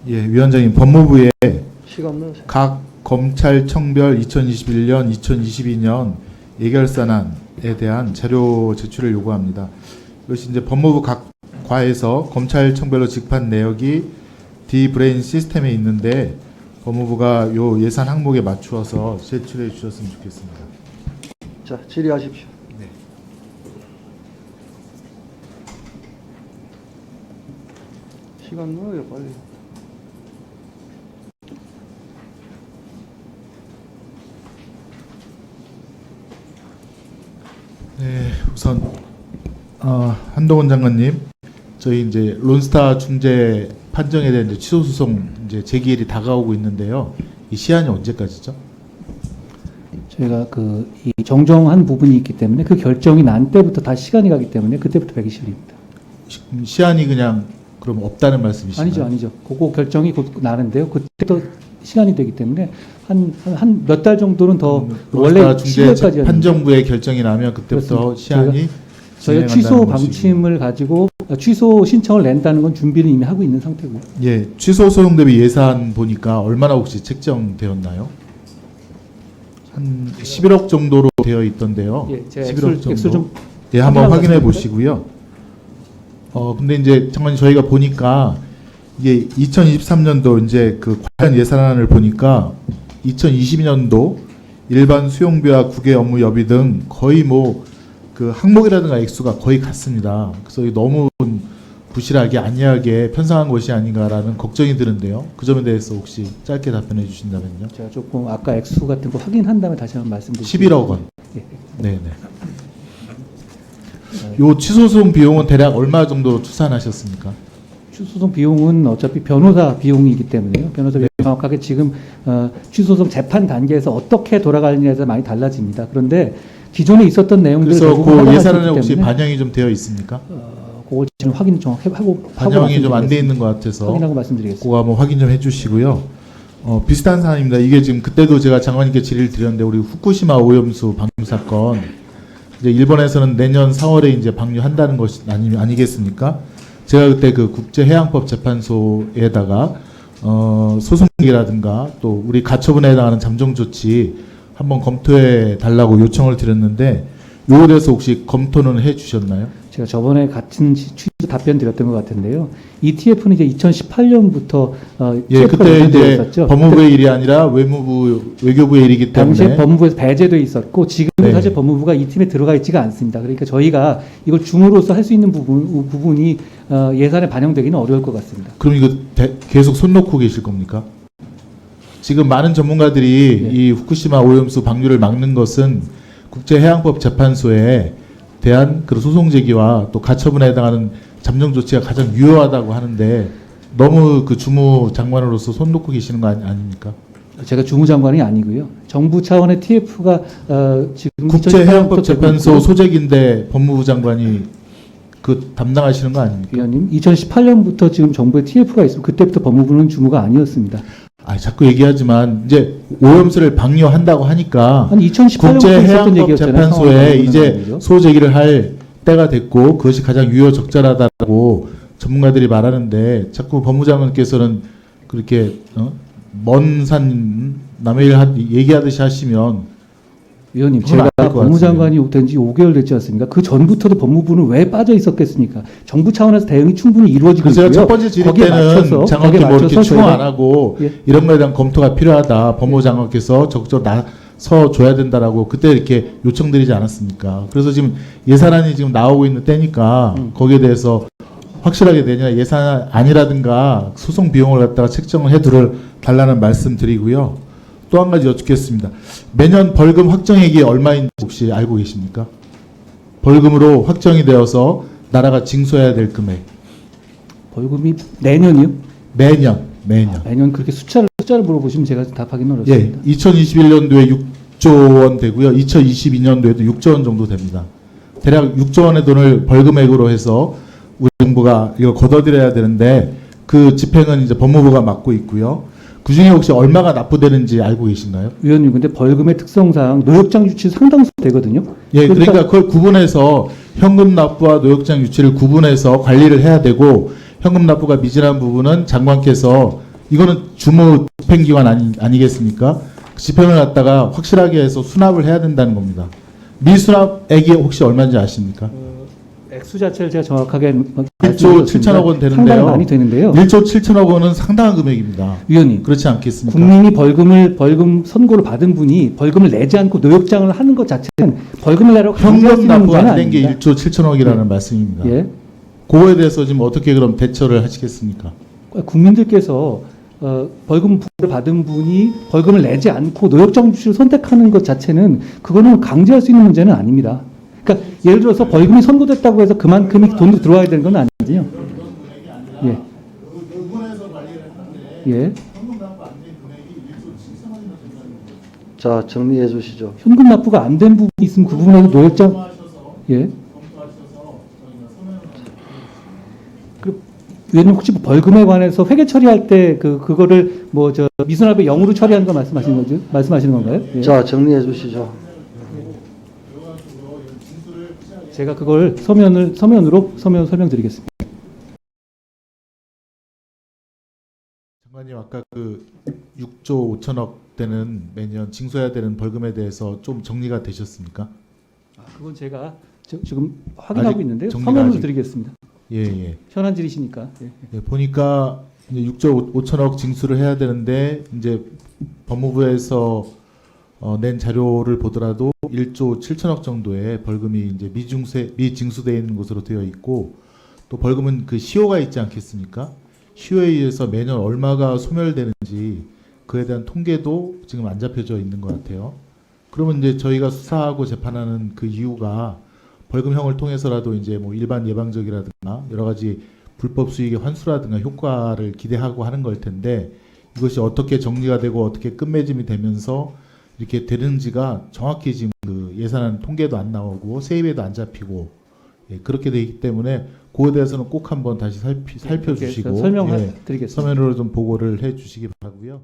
예, 위원장님, 법무부에 시간은 각 검찰청별 2021년, 2022년 예결산안에 대한 자료 제출을 요구합니다. 이것이 이제 법무부 각 과에서 검찰청별로 집한 내역이 D브레인 시스템에 있는데 법무부가 요 예산 항목에 맞추어서 제출해 주셨으면 좋겠습니다. 자 질의하십시오. 네. 시간 넣어요 빨리. 네, 우선 한동훈 장관님, 저희 이제 론스타 중재 판정에 대한 이제 취소 소송 이제 제기일이 다가오고 있는데요. 이 시한이 언제까지죠? 저희가 이 정정한 부분이 있기 때문에 그 결정이 난 때부터 다 시간이 가기 때문에 그때부터 120일입니다. 시한이 그냥 그럼 없다는 말씀이신가요? 아니죠. 그거 결정이 곧 나는데요. 그때도 시간이 되기 때문에 한 몇 달 정도는 더 원래 중재 10월까지 판정부의 결정이 나면 그때부터 그렇습니다. 시한이 저희가 취소 방침을 가지고 취소 신청을 낸다는 건 준비를 이미 하고 있는 상태고요. 예, 취소 소송 대비 예산 보니까 얼마나 혹시 책정되었나요? 한 11억 정도로 되어 있던데요. 예, 제가 11억 정도. 액수를 좀 예, 한번 확인해 확인하고 보시고요. 근데 이제 장관님 저희가 보니까 이게 2023년도 이제 그 관련 예산안을 보니까 2022년도 일반 수용비와 국외 업무 여비 등 거의 뭐 그 항목이라든가 액수가 거의 같습니다. 그래서 너무 부실하게 안이하게 편성한 것이 아닌가라는 걱정이 드는데요. 그 점에 대해서 혹시 짧게 답변해 주신다면요. 제가 조금 아까 액수 같은 거 확인한 다음에 다시 한번 말씀드릴게요. 11억 원. 예. 네네. 요 취소소송 비용은 대략 얼마 정도 추산하셨습니까? 취소소송 비용은 어차피 변호사 비용이기 때문에요. 변호사 비용 정확하게 지금 취소소송 재판 단계에서 어떻게 돌아가느냐에 따라 많이 달라집니다. 그런데 기존에 있었던 내용들을 그래서 대부분 그 활용할 수 예산안에 있기 혹시 때문에 반영이 좀 되어 있습니까? 그걸 지금 확인 좀 하고 반영이 좀 안 돼 있는 것 같아서 확인하고 말씀드리겠습니다. 그거 한번 확인 좀 해주시고요. 비슷한 사안입니다. 이게 지금 그때도 제가 장관님께 질의를 드렸는데 우리 후쿠시마 오염수 방류 사건 이제 일본에서는 내년 4월에 이제 방류한다는 것이 아니겠습니까? 제가 그때 그 국제해양법 재판소에다가 소송이라든가 또 우리 가처분에 해당하는 잠정 조치 한번 검토해 달라고 요청을 드렸는데 요거에 대해서 혹시 검토는 해 주셨나요? 제가 저번에 같은 취지로 답변 드렸던 것 같은데요. ETF는 이제 2018년부터 예, 그때 이제 법무부의 일이 아니라 외교부의 일이기 때문에 당시에 법무부에서 배제돼 있었고 지금은 네. 사실 법무부가 이 팀에 들어가 있지가 않습니다. 그러니까 저희가 이걸 줌으로써 할 수 있는 부분이 예산에 반영되기는 어려울 것 같습니다. 그럼 이거 계속 손 놓고 계실 겁니까? 지금 많은 전문가들이 네. 이 후쿠시마 오염수 방류를 막는 것은 국제해양법 재판소에 대한 그 소송 제기와 또 가처분에 해당하는 잠정 조치가 가장 유효하다고 하는데 너무 그 주무 장관으로서 손 놓고 계시는 거 아닙니까? 제가 주무장관이 아니고요. 정부 차원의 TF가 지금 국제해양법 재판소 소재기인데 법무부 장관이 그 담당하시는 거 아닙니까? 위원님, 2018년부터 지금 정부의 TF가 있으면 그때부터 법무부는 주무가 아니었습니다. 자꾸 얘기하지만 이제 오염수를 방류한다고 하니까 아니 2018년부터 있었던 얘기였잖아요. 재판소에 이제 소제기를 할 때가 됐고 그것이 가장 유효적절하다고 전문가들이 말하는데 자꾸 법무장관께서는 그렇게 먼 산 남의 일 얘기하듯이 하시면 위원님, 그건 제가 안될것 법무장관이 된 지 5개월 됐지 않습니까? 그 전부터도 법무부는 왜 빠져 있었겠습니까? 정부 차원에서 대응이 충분히 이루어지고 그래서 있고요. 제가 첫 번째 질의 때는 장관께 뭐 이렇게 추모 안 하고 예. 이런 거에 대한 검토가 필요하다. 법무장관께서 적극적으로 나서 줘야 된다라고 그때 이렇게 요청드리지 않았습니까? 그래서 지금 예산안이 지금 나오고 있는 때니까 거기에 대해서 확실하게 내년 예산안이라든가 소송 비용을 갖다가 책정을 해 달라는 말씀 드리고요. 또 한 가지 여쭙겠습니다. 매년 벌금 확정액이 얼마인지 혹시 알고 계십니까? 벌금으로 확정이 되어서 나라가 징수해야 될 금액. 벌금이 내년이요? 매년. 매년 그렇게 숫자를 물어보시면 제가 답하기는 예, 어렵습니다. 2021년도에 6조 원 되고요. 2022년도에도 6조 원 정도 됩니다. 대략 6조 원의 돈을 벌금액으로 해서 우리 정부가 이걸 걷어들여야 되는데 그 집행은 이제 법무부가 맡고 있고요. 그 중에 혹시 얼마가 납부되는지 알고 계신가요? 위원님, 근데 벌금의 특성상 노역장 유치 상당수 되거든요. 예, 그러니까 그걸 구분해서 현금 납부와 노역장 유치를 구분해서 관리를 해야 되고 현금 납부가 미진한 부분은 장관께서 이거는 주무 집행기관 아니겠습니까? 그 집행을 갖다가 확실하게 해서 수납을 해야 된다는 겁니다. 미수납액이 혹시 얼마인지 아십니까? 액수 자체를 제가 정확하게 1조 7천억 원 되는데요. 상당히 많이 되는데요. 1조 7천억 원은 상당한 금액입니다. 위원님, 그렇지 않겠습니까? 국민이 벌금 선고를 받은 분이 벌금을 내지 않고 노역장을 하는 것 자체는 벌금을 내라고 강제할 수 현금 있는 납부 문제는 안 된 게 아닙니다. 1조 7천억이라는 말씀입니다. 예. 그거에 대해서 지금 어떻게 그럼 대처를 하시겠습니까? 국민들께서 벌금 부과를 받은 분이 벌금을 내지 않고 노역장 주시를 선택하는 것 자체는 그거는 강제할 수 있는 문제는 아닙니다. 그러니까 예를 들어서 벌금이 선고됐다고 해서 그만큼이 돈도 들어와야 되는 건 아니지요. 예. 예. 자, 정리해 주시죠. 현금 납부가 안 된 부분이 있으면 그 부분에서 노역장 예. 그리고 위원님 혹시 뭐 벌금에 관해서 회계 처리할 때 그거를 뭐 저 미수납의 0으로 처리하는 거 말씀하시는 건가요? 예. 자, 정리해 주시죠. 제가 그걸 서면으로 설명드리겠습니다. 장관님 아까 그 6조 5천억 되는 매년 징수해야 되는 벌금에 대해서 좀 정리가 되셨습니까? 그건 제가 지금 확인하고 아직 있는데요. 정리가 서면으로 아직- 드리겠습니다. 예. 현안 질의시니까. 예. 네, 보니까 이제 6조 5천억 징수를 해야 되는데 이제 법무부에서 낸 자료를 보더라도 1조 7천억 정도의 벌금이 이제 미징수되어 있는 것으로 되어 있고 또 벌금은 그 시효가 있지 않겠습니까? 시효에 의해서 매년 얼마가 소멸되는지 그에 대한 통계도 지금 안 잡혀져 있는 것 같아요. 그러면 이제 저희가 수사하고 재판하는 그 이유가 벌금형을 통해서라도 이제 뭐 일반 예방적이라든가 여러 가지 불법 수익의 환수라든가 효과를 기대하고 하는 걸 텐데 이것이 어떻게 정리가 되고 어떻게 끝맺음이 되면서 이렇게 되는지가 정확히 지금 그 예산안 통계도 안 나오고 세입에도 안 잡히고 그렇게 되기 때문에 그에 대해서는 꼭 한번 다시 살펴주시고 설명드리겠습니다. 서면으로 좀 보고를 해주시기 바라고요.